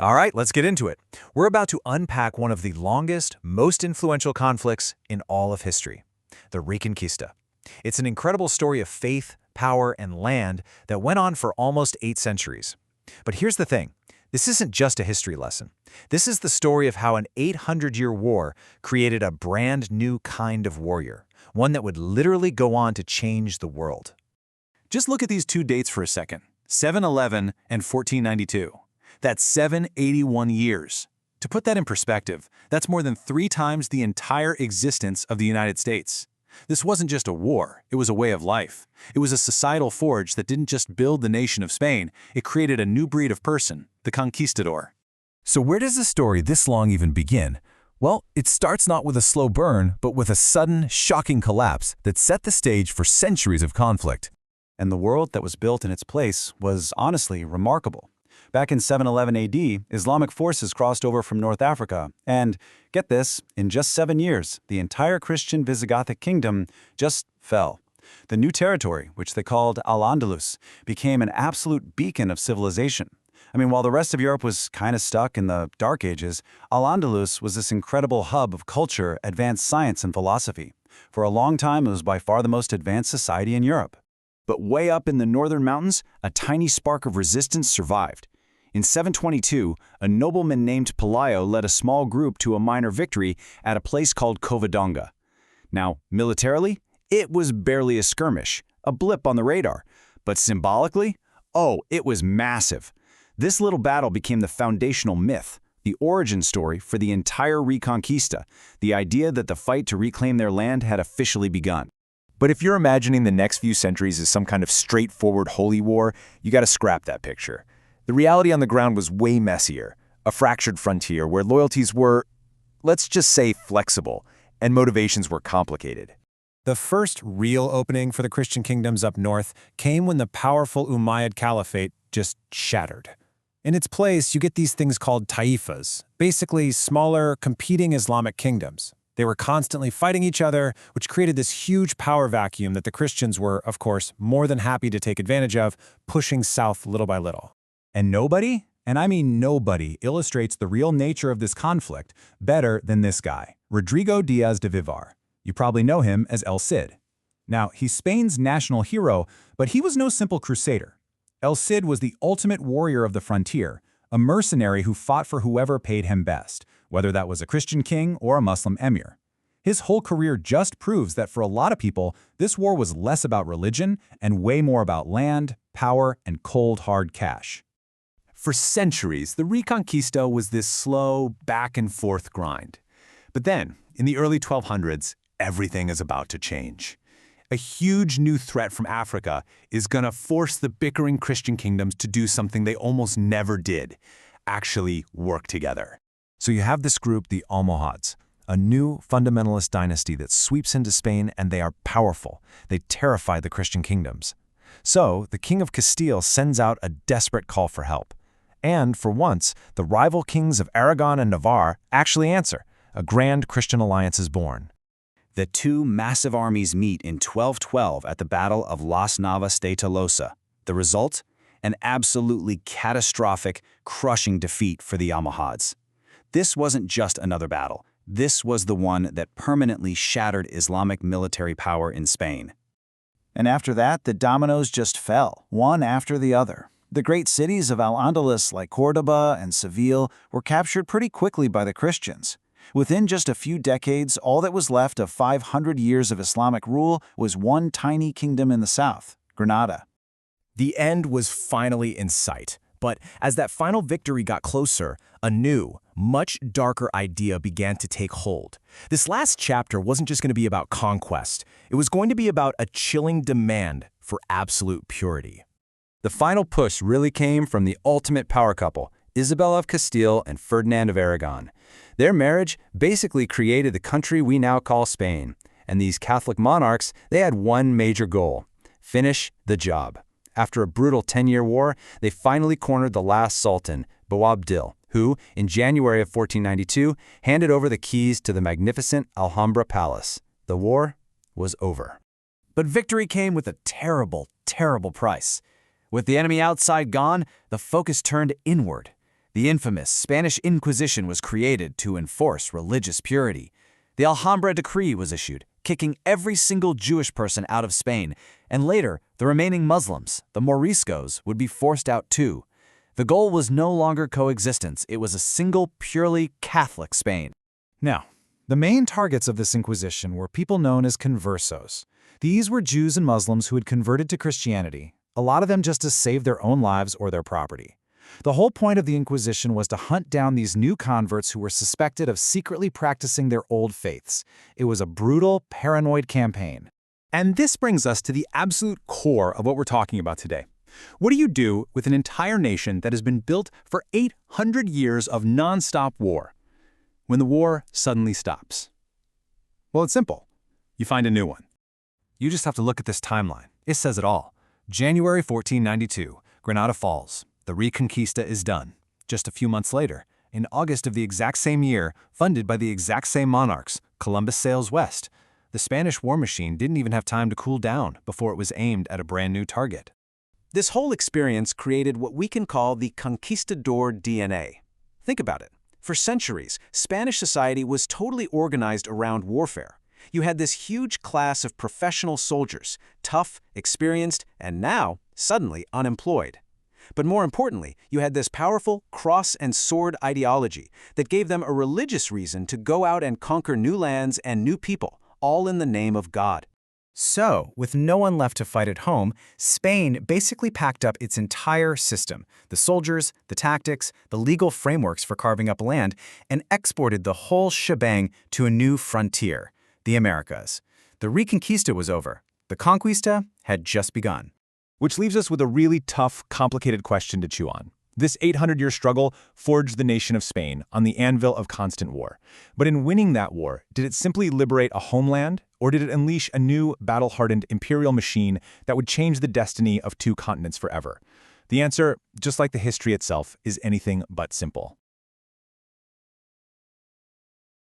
All right, let's get into it. We're about to unpack one of the longest, most influential conflicts in all of history, the Reconquista. It's an incredible story of faith, power, and land that went on for almost 8 centuries. But here's the thing. This isn't just a history lesson. This is the story of how an 800-year war created a brand new kind of warrior, one that would literally go on to change the world. Just look at these two dates for a second, 711 and 1492. That's 781 years. To put that in perspective, that's more than 3 times the entire existence of the United States. This wasn't just a war, it was a way of life. It was a societal forge that didn't just build the nation of Spain, it created a new breed of person, the conquistador. So where does a story this long even begin? Well, it starts not with a slow burn, but with a sudden, shocking collapse that set the stage for centuries of conflict. And the world that was built in its place was honestly remarkable. Back in 711 AD, Islamic forces crossed over from North Africa, and, get this, in just 7 years, the entire Christian Visigothic kingdom just fell. The new territory, which they called Al-Andalus, became an absolute beacon of civilization. I mean, while the rest of Europe was kind of stuck in the Dark Ages, Al-Andalus was this incredible hub of culture, advanced science, and philosophy. For a long time, it was by far the most advanced society in Europe. But way up in the northern mountains, a tiny spark of resistance survived. In 722, a nobleman named Pelayo led a small group to a minor victory at a place called Covadonga. Now, militarily, it was barely a skirmish, a blip on the radar. But symbolically, oh, it was massive. This little battle became the foundational myth, the origin story for the entire Reconquista, the idea that the fight to reclaim their land had officially begun. But if you're imagining the next few centuries as some kind of straightforward holy war, you gotta scrap that picture. The reality on the ground was way messier, a fractured frontier where loyalties were, let's just say, flexible, and motivations were complicated. The first real opening for the Christian kingdoms up north came when the powerful Umayyad Caliphate just shattered. In its place, you get these things called taifas, basically smaller, competing Islamic kingdoms. They were constantly fighting each other, which created this huge power vacuum that the Christians were, of course, more than happy to take advantage of, pushing south little by little. And nobody, and I mean nobody, illustrates the real nature of this conflict better than this guy, Rodrigo Diaz de Vivar. You probably know him as El Cid. Now, he's Spain's national hero, but he was no simple crusader. El Cid was the ultimate warrior of the frontier, a mercenary who fought for whoever paid him best, whether that was a Christian king or a Muslim emir. His whole career just proves that for a lot of people, this war was less about religion and way more about land, power, and cold, hard cash. For centuries, the Reconquista was this slow, back-and-forth grind. But then, in the early 1200s, everything is about to change. A huge new threat from Africa is going to force the bickering Christian kingdoms to do something they almost never did, actually work together. So you have this group, the Almohads, a new fundamentalist dynasty that sweeps into Spain, and they are powerful. They terrify the Christian kingdoms. So the King of Castile sends out a desperate call for help. And, for once, the rival kings of Aragon and Navarre actually answer. A grand Christian alliance is born. The two massive armies meet in 1212 at the Battle of Las Navas de Tolosa. The result? An absolutely catastrophic, crushing defeat for the Almohads. This wasn't just another battle. This was the one that permanently shattered Islamic military power in Spain. And after that, the dominoes just fell, one after the other. The great cities of Al-Andalus like Córdoba and Seville were captured pretty quickly by the Christians. Within just a few decades, all that was left of 500 years of Islamic rule was one tiny kingdom in the south, Granada. The end was finally in sight. But as that final victory got closer, a new, much darker idea began to take hold. This last chapter wasn't just going to be about conquest. It was going to be about a chilling demand for absolute purity. The final push really came from the ultimate power couple, Isabella of Castile and Ferdinand of Aragon. Their marriage basically created the country we now call Spain. And these Catholic monarchs, they had one major goal: finish the job. After a brutal 10-year war, they finally cornered the last sultan, Boabdil, who, in January of 1492, handed over the keys to the magnificent Alhambra Palace. The war was over. But victory came with a terrible, terrible price. With the enemy outside gone, the focus turned inward. The infamous Spanish Inquisition was created to enforce religious purity. The Alhambra Decree was issued, kicking every single Jewish person out of Spain, and later, the remaining Muslims, the Moriscos, would be forced out too. The goal was no longer coexistence, it was a single, purely Catholic Spain. Now, the main targets of this Inquisition were people known as conversos. These were Jews and Muslims who had converted to Christianity, a lot of them just to save their own lives or their property. The whole point of the Inquisition was to hunt down these new converts who were suspected of secretly practicing their old faiths. It was a brutal, paranoid campaign. And this brings us to the absolute core of what we're talking about today. What do you do with an entire nation that has been built for 800 years of non-stop war when the war suddenly stops? Well, it's simple. You find a new one. You just have to look at this timeline. It says it all. January 1492, Granada falls. The Reconquista is done. Just a few months later, in August of the exact same year, funded by the exact same monarchs, Columbus sails west. The Spanish war machine didn't even have time to cool down before it was aimed at a brand new target. This whole experience created what we can call the conquistador DNA. Think about it. For centuries, Spanish society was totally organized around warfare. You had this huge class of professional soldiers, tough, experienced, and now, suddenly, unemployed. But more importantly, you had this powerful cross and sword ideology that gave them a religious reason to go out and conquer new lands and new people, all in the name of God. So, with no one left to fight at home, Spain basically packed up its entire system, the soldiers, the tactics, the legal frameworks for carving up land, and exported the whole shebang to a new frontier, the Americas. The Reconquista was over. The Conquista had just begun. Which leaves us with a really tough, complicated question to chew on. This 800-year struggle forged the nation of Spain on the anvil of constant war. But in winning that war, did it simply liberate a homeland, or did it unleash a new, battle-hardened imperial machine that would change the destiny of two continents forever? The answer, just like the history itself, is anything but simple.